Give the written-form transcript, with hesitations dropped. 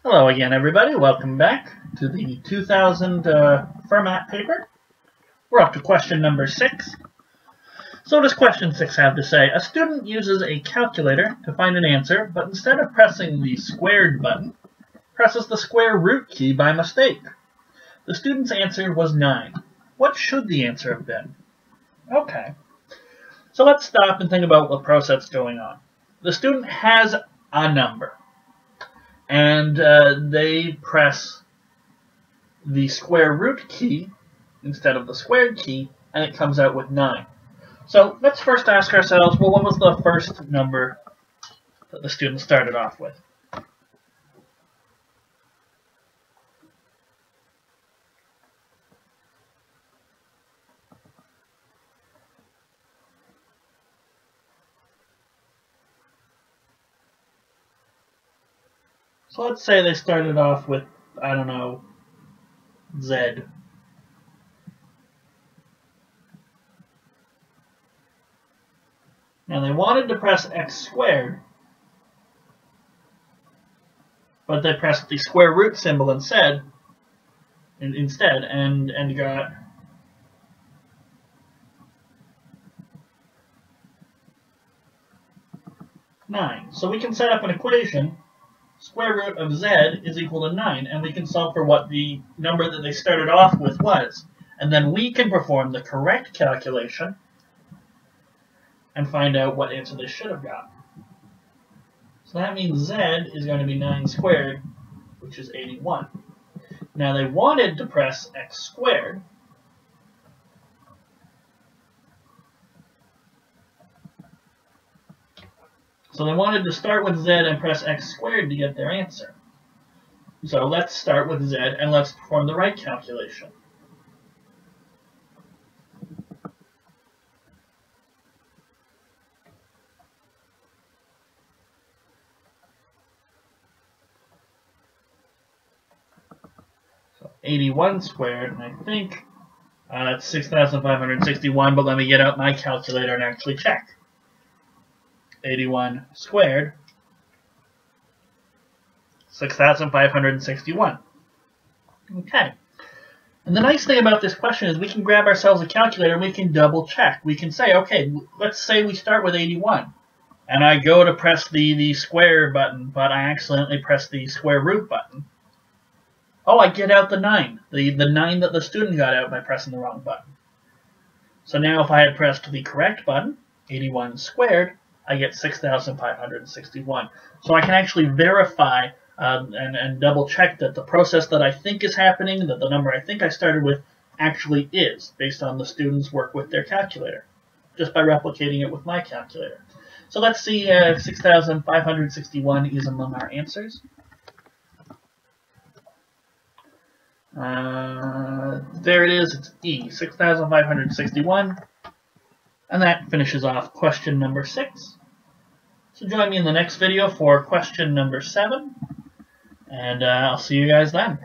Hello again, everybody. Welcome back to the 2000 Fermat paper. We're up to question number 6. So what does question 6 have to say? A student uses a calculator to find an answer, but instead of pressing the squared button, presses the square root key by mistake. The student's answer was 9. What should the answer have been? Okay. So let's stop and think about what process is going on. The student has a number, and they press the square root key instead of the squared key, and it comes out with 9. So let's first ask ourselves, well, what was the first number that the student started off with? So let's say they started off with, I don't know, Z. Now they wanted to press x squared, but they pressed the square root symbol instead and got nine. So we can set up an equation. Square root of z is equal to 9, and we can solve for what the number that they started off with was. And then we can perform the correct calculation and find out what answer they should have got. So that means z is going to be 9 squared, which is 81. Now they wanted to press x squared. So they wanted to start with z and press x squared to get their answer. So let's start with z and let's perform the right calculation. So 81 squared, and I think that's 6,561, but let me get out my calculator and actually check. 81 squared, 6,561. Okay. And the nice thing about this question is we can grab ourselves a calculator and we can double check. We can say, okay, let's say we start with 81. And I go to press the square button, but I accidentally press the square root button. Oh, I get out the 9. The 9 that the student got out by pressing the wrong button. So now if I had pressed the correct button, 81 squared, I get 6,561. So I can actually verify and double check that the process that I think is happening, that the number I think I started with actually is, based on the student's work with their calculator, just by replicating it with my calculator. So let's see if 6,561 is among our answers. There it is, it's E, 6,561. And that finishes off question number 6. So join me in the next video for question number 7. And I'll see you guys then.